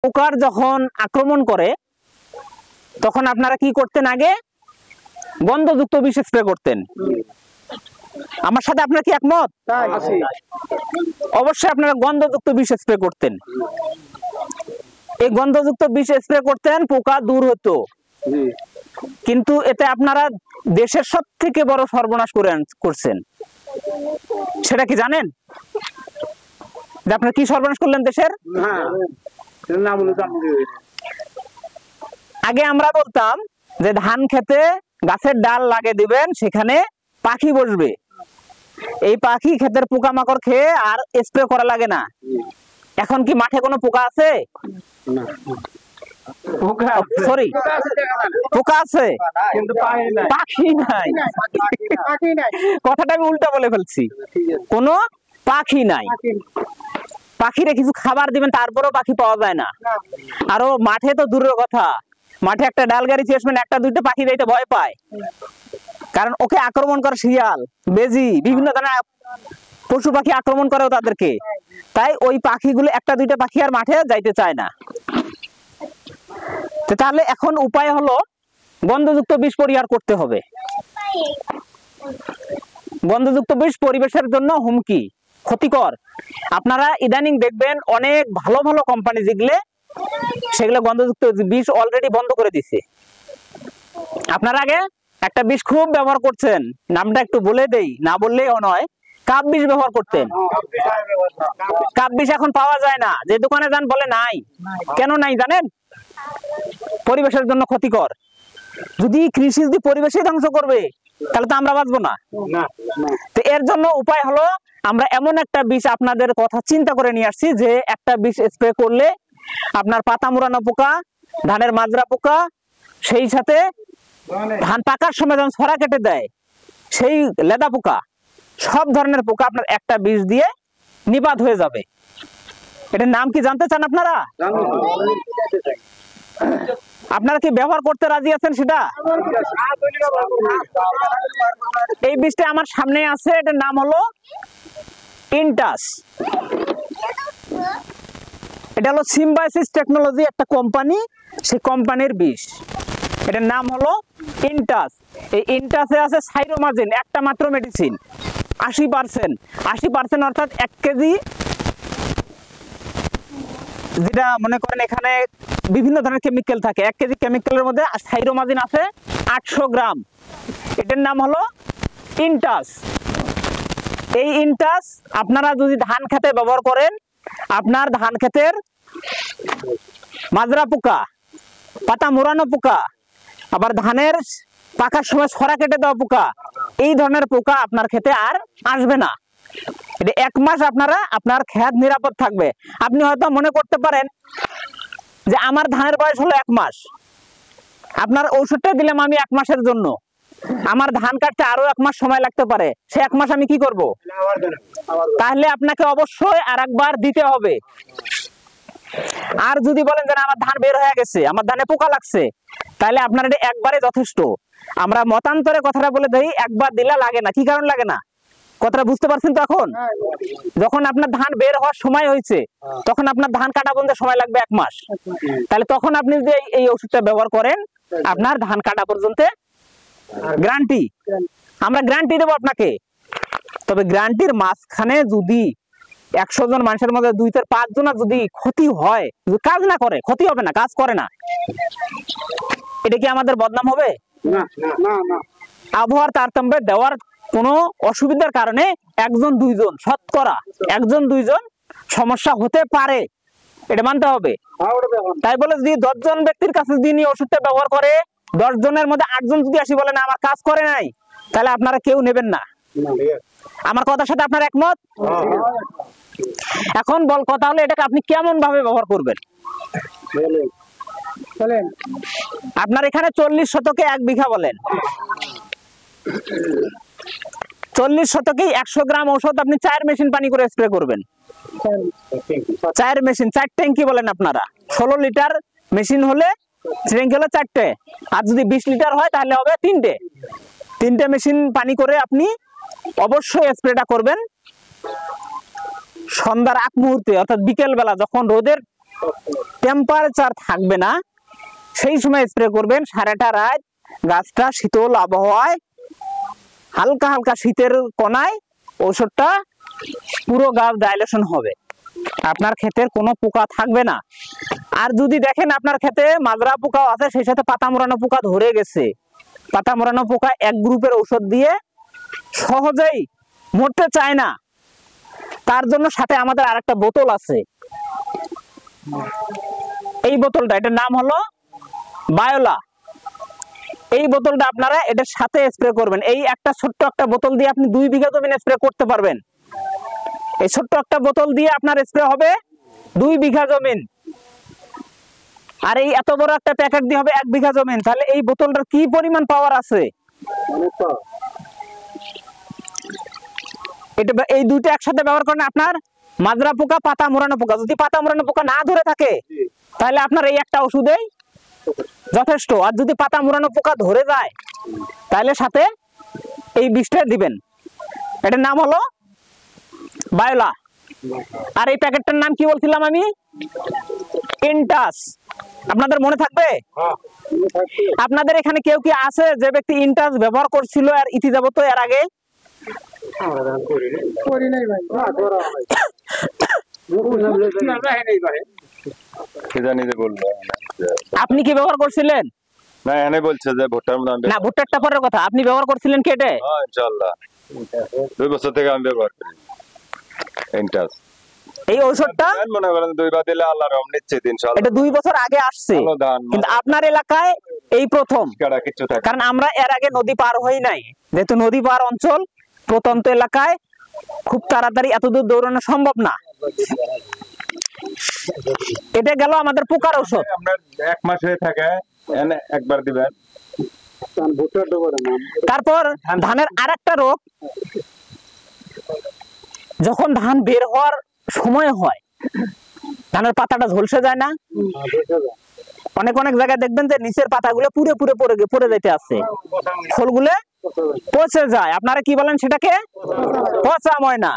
পোকার যখন আক্রমণ করে তখন আপনারা কি করতেন? আগে গন্ধযুক্ত বিষ স্প্রে করতেন। আমার সাথে আপনারা কি একমত? অবশ্যই আপনারা গন্ধযুক্ত বিষ স্প্রে করতেন। এই গন্ধযুক্ত বিষ স্প্রে করতেন, পোকা দূর হতো। কিন্তু এতে আপনারা দেশের সবথেকে বড় সর্বনাশ করছেন। সেটা কি জানেন? যে আপনারা কি সর্বনাশ করলেন দেশের? আগে আমরা বলতাম যে ধান খেতে গাছের ডাল লাগিয়ে দিবেন, সেখানে পাখি বসবে। এই পাখি ক্ষেতের পোকামাকড় খেয়ে আর স্প্রে করা লাগে না। এখন কি মাঠে কোনো পোকা আছে? সরি, পোকা আছে কিন্তু পাখি নাই। কথাটা আমি উল্টা বলে ফেলছি। কোনো পাখি নাই। পাখিরে কিছু খাবার দিবেন, তারপরেও পাখি পাওয়া যায় না। আরো মাঠে তো দূরের কথা, মাঠে একটা ডাল গাড়ি চেয়েছেন, একটা দুইটা পাখি দিতে ভয় পায়, কারণ ওকে আক্রমণ করে শিয়াল, বেজি, বিভিন্ন ধরনের পশু পাখি আক্রমণ করে তাদেরকে। তাই ওই পাখিগুলো, একটা দুইটা পাখি আর মাঠে যাইতে চায় না। তাহলে এখন উপায় হলো গন্ধযুক্ত বিষ পরিহার করতে হবে। গন্ধযুক্ত বিষ পরিবেশের জন্য হুমকি, ক্ষতিকর। আপনারা ইদানিং দেখবেন অনেক ভালো ভালো কোম্পানি যেগুলো, সেগুলো গন্ধযুক্ত বিষ অলরেডি বন্ধ করে দিছে। আপনারা আগে একটা বিষ খুব ব্যবহার করছেন, নামটা একটু বলে দেই, না বললেই নয়, কাপ বিষ ব্যবহার করতেন। কাপ বিষ এখন পাওয়া যায় না, যে দোকানে যান বলে নাই। কেন নাই জানেন? পরিবেশের জন্য ক্ষতিকর। যদি কৃষি যদি পরিবেশই ধ্বংস করবে, তাহলে তো আমরা বাঁচবো না। তো এর জন্য উপায় হলো, আমরা এমন একটা বিষ আপনাদের কথা চিন্তা করে নিয়ে আসছি, যে একটা বিষ স্প্রে করলে আপনার পাতা মুড়ানো পোকা, ধানের মাজরা পোকা, সেই সাথে ধান পাকার সময় যখন ছড়া কেটে দেয় সেই লেদা পোকা, সব ধরনের পোকা আপনার একটা বিষ দিয়ে নিপাত হয়ে যাবে। এটার নাম কি জানতে চান আপনারা? আপনারা কি ব্যবহার করতে রাজি আছেন সেটা? এই বীজটা আমার সামনে আছে, এটার নাম হলো ইনটাস। এটা হলো সিম্বায়োসিস টেকনোলজি, একটা কোম্পানি, সেই কোম্পানির বীজ। এটার নাম হলো ইনটাস। এই ইনটাসে আছে সাইরোমাজিন, একটা মাত্র মেডিসিন, 80% অর্থাৎ 1 কেজি, যেটা মনে করেন এখানে বিভিন্ন ধরনের কেমিক্যাল থাকে, 1 কেজি কেমিক্যালের মধ্যে সাইরোমাজিন আছে 800 গ্রাম। এটার নাম হলো ইনটাস। এই ইনটাস আপনারা যদি ধান খেতে ব্যবহার করেন, আপনার ধান খেতের মাজরা পোকা, পাতা মোড়ানো পোকা, আবার ধানের পাকার সময় ছড়া কেটে দেওয়া পোকা, এই ধরনের পোকা আপনার খেতে আর আসবে না। এটা 1 মাস আপনার খেত নিরাপদ থাকবে। আপনি হয়তো মনে করতে পারেন যে আমার ধানের বয়স হলো 1 মাস, আপনার ঔষধটা দিলাম আমি 1 মাসের জন্য, আমার ধান কাটতে আরো 1 মাস সময় লাগতে পারে, সে 1 মাস আমি কি করব? তাহলে আপনাকে অবশ্যই আরেকবার দিতে হবে। আর যদি বলেন যে আমার ধান বের হয়ে গেছে, আমার ধানে পোকা লাগছে, তাহলে আপনার এটা একবারে যথেষ্ট। আমরা মতান্তরে কথাটা বলে দেই, একবার দিলে লাগে না। কি কারণ লাগে না? কথাটা বুঝতে পারছেন তো? এখন যখন আপনার ধান বের হওয়ার সময় হয়েছে, তখন আপনার ধান কাটা পর্যন্ত সময় লাগবে 1 মাস। তাহলে তখন আপনি যদি এই ওষুধটা ব্যবহার করেন, আপনার ধান কাটা পর্যন্ত গ্যারান্টি, আমরা গ্যারান্টি দেবো আপনাকে। তবে গ্যারান্টির মাঝখানে যদি 100 জন মানুষের মধ্যে 2 থেকে 5 জনের যদি ক্ষতি হয়, কাজ না করে, ক্ষতি হবে না, কাজ করে না, এটা কি আমাদের বদনাম হবে? আবহাওয়ার তারতম্যে দেওয়ার কোনো অসুবিধার কারণে 1 জন 2 জন, শতকরা 1 জন 2 জন সমস্যা হতে পারে, এটা মানতে হবে। তাই বলে যদি 10 জন ব্যক্তির কাছে যদি নিয়ে ওষুধটা ব্যবহার করে, 10 জনের মধ্যে 8 জন যদি আসি বলে না আমার কাজ করে নাই, তাহলে আপনারা কেউ নেবেন না। আমার কথার সাথে আপনার একমত? এখন কথা হলো, এটাকে আপনি কেমন ভাবে ব্যবহার করবেন। আপনার এখানে 40 শতকে 1 বিঘা বলেন, 40 শতকে 100 গ্রাম ঔষধ আপনি 4 মেশিন পানি করে স্প্রে করবেন। 4 মেশিন, 4 ট্যাঙ্কি বলেন আপনারা। 16 লিটার মেশিন হলে ট্যাঙ্কি হলো 4টে, আর যদি 20 লিটার হয় তাহলে হবে 3টে মেশিন পানি করে আপনি অবশ্যই স্প্রেটা করবেন সন্ধ্যার আগ মুহূর্তে, অর্থাৎ বিকেল বেলা, যখন রোদের টেম্পারেচার থাকবে না সেই সময় স্প্রে করবেন। সারাটা রাত গাছটা শীতল আবহাওয়ায় হালকা হালকা শীতের কণায় ঔষধটা পুরো গাছ ডাইলেশন হবে, আপনার ক্ষেতের কোনো পোকা থাকবে না। আর যদি দেখেন আপনার ক্ষেতে মাজরা পোকাও আছে, সেই সাথে পাতা মোড়ানো পোকা ধরে গেছে, পাতা মোড়ানো পোকা এক গ্রুপের ঔষধ দিয়ে সহজেই মরতে চায় না, তার জন্য সাথে আমাদের আরেকটা বোতল আছে। এই বোতলটা, এটার নাম হলো বায়োলা। এই বোতলটা আপনারা এটার সাথে স্প্রে করবেন। এই একটা ছোট্ট একটা বোতল দিয়ে আপনি 2 বিঘা জমি স্প্রে করতে পারবেন। এই ছোট্ট একটা বোতল দিয়ে আপনার স্প্রে হবে 2 বিঘা জমিন, আর এই এত বড় একটা প্যাকেট দিয়ে হবে 1 বিঘা জমিন। তাহলে এই বোতলটার কি পরিমাণ পাওয়ার আছে, এটা এই দুইটা একসাথে ব্যবহার করেন আপনার মাজরা পোকা, পাতা মোড়ানো পোকা। যদি পাতা মোড়ানো পোকা না ধরে থাকে তাহলে আপনার এই একটা ওষুধেই যথেষ্ট। আর যদি পাতা মোড়ানো পোকা ধরে যায় তাহলে সাথে এই বিষটা দিবেন। এটার নাম হলো বায়োলা। আর এই প্যাকেটটার নাম কি বলছিলাম আমি? ইনটাস। আপনাদের মনে থাকবে? আপনাদের এখানে কেউ কি আছে যে ব্যক্তি ইনটাস ব্যবহার করছিল আর ইতি যাবত এর আগে? আপনি কি ব্যবহার করছিলেন? না, এখানে বলছে যে ভুট্টার মধ্যে না, ভুট্টারটা পরের কথা। আপনি ব্যবহার করছিলেন কি এটা? হ্যাঁ, ইনশাআল্লাহ 2 বছর থেকে আমি ব্যবহার করি ইনটাস। এই ঔষধটা মনে করেন 2 বার দিলে আল্লাহর রহমত নিশ্চিত ইনশাআল্লাহ। এটা 2 বছর আগে আসছে, কিন্তু আপনার এলাকায় এই প্রথম। কিছু থাকে, কারণ আমরা এর আগে নদী পার হই নাই, যেহেতু নদী পার অঞ্চল, প্রত্যন্ত এলাকায় খুব তাড়াতাড়ি এত দূর দৌড়ানো সম্ভব না। এটা গেল আমাদের পোকার ঔষধ। আপনার 1 মাস হয়ে থাকে এনে একবার দিবেন। তারপর ধানের আরেকটা রোগ, যখন ধান বের হওয়ার সময় হয় ধানের পাতাটা ঝলসে যায় না? অনেক অনেক জায়গায় দেখবেন যে নিচের পাতাগুলো পুরো পুরো পড়ে যেতে আছে, খোলগুলো পচে যায়। আপনারা কি বলেন সেটাকে? পচা ময়না।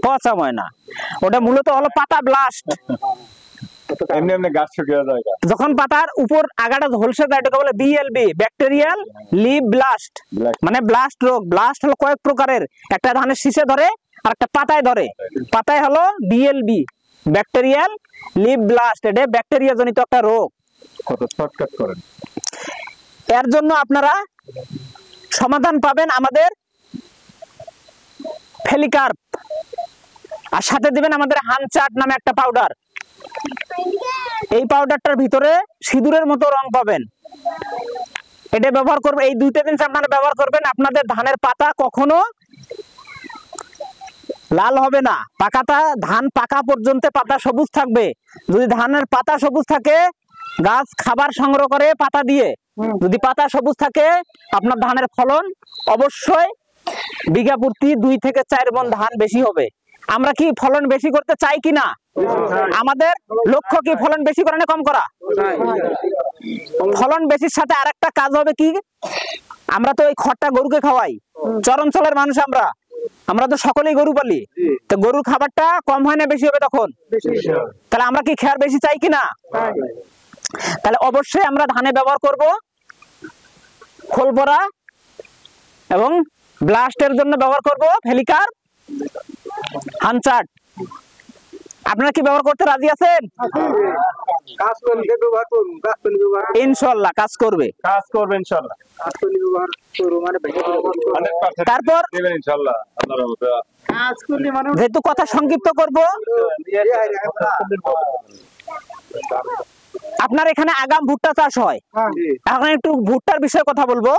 পচা ময়না ওটা মূলত হলো পাতা ব্লাস্ট। এমনি এমনি গাছ শুকিয়ে যায়। যখন পাতার উপর আগাটা ঝলসে যায় এটাকে বলে বিএলবি, ব্যাকটেরিয়াল লিভ ব্লাস্ট। মানে ব্লাস্ট রোগ। ব্লাস্ট হলো কয়েক প্রকারের, একটা ধানের শীষে ধরে আর একটা পাতায় ধরে। পাতায় হলো বিএলবি, ব্যাকটেরিয়াল লিভ ব্লাস্ট। এটা ব্যাকটেরিয়া জনিত একটা রোগ। কত শর্টকাট করেন। এর জন্য আপনারা সমাধান পাবেন আমাদের ফেলিকার্প, আর সাথে দিবেন আমাদের হানচাট নামে একটা পাউডার। এই পাউডারটার ভিতরে সিঁদুরের মতো রং পাবেন। এটা ব্যবহার করবেন, এই 2টা জিনিস আপনারা ব্যবহার করবেন। আপনাদের ধানের পাতা কখনো লাল হবে না। পাকাটা ধান পাকা পর্যন্ত পাতা সবুজ থাকবে। যদি ধানের পাতা সবুজ থাকে, গাছ খাবার সংগ্রহ করে পাতা দিয়ে, যদি পাতা সবুজ থাকে আপনার ধানের ফলন অবশ্যই বিঘা প্রতি 2 থেকে 4 মণ ধান বেশি হবে। আমরা কি ফলন বেশি করতে চাই কিনা? আমাদের লক্ষ্য কি ফলন বেশি করা না কম করা? ফলন বেশির সাথে আরেকটা কাজ হবে কি, আমরা তো এই খড়টা গরুকে খাওয়াই, চরাঞ্চলের মানুষ আমরা তো সকলেই গরু পালি, তো গরুর খাবারটা কম হয় না বেশি হবে তখন? তাহলে আমরা কি খেয়ার বেশি চাই কিনা? তাহলে অবশ্যই আমরা ধানে ব্যবহার করব খোলপরা, এবং ব্লাস্টের জন্য ব্যবহার করব ফেলিকার, হানচাট। আপনারা কি ব্যবহার করতে রাজি আছেন? ইনশাআল্লাহ কাজ করবে ইনশাআল্লাহ। তারপর যেহেতু কথা সংক্ষিপ্ত করব, আপনার এখানে আগাম ভুট্টা চাষ হয়, এখন একটু ভুট্টার বিষয়ে কথা বলবো।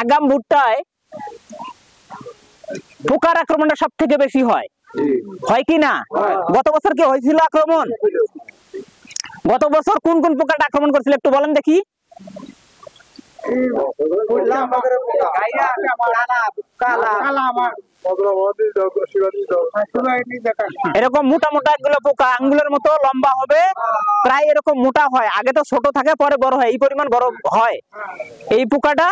আগাম ভুট্টায় পোকার আক্রমণটা সব থেকে বেশি হয় কি না? গত বছর কি হয়েছিল আক্রমণ? গত বছর কোন কোন পোকাটা আক্রমণ করেছিল একটু বলেন দেখি। এরকম মোটা মোটা এগুলো পোকা, আঙ্গুলের মতো লম্বা হবে, প্রায় এরকম মোটা হয়। আগে তো ছোট থাকে পরে বড় হয়, এই পরিমাণ বড় হয় এই পোকাটা।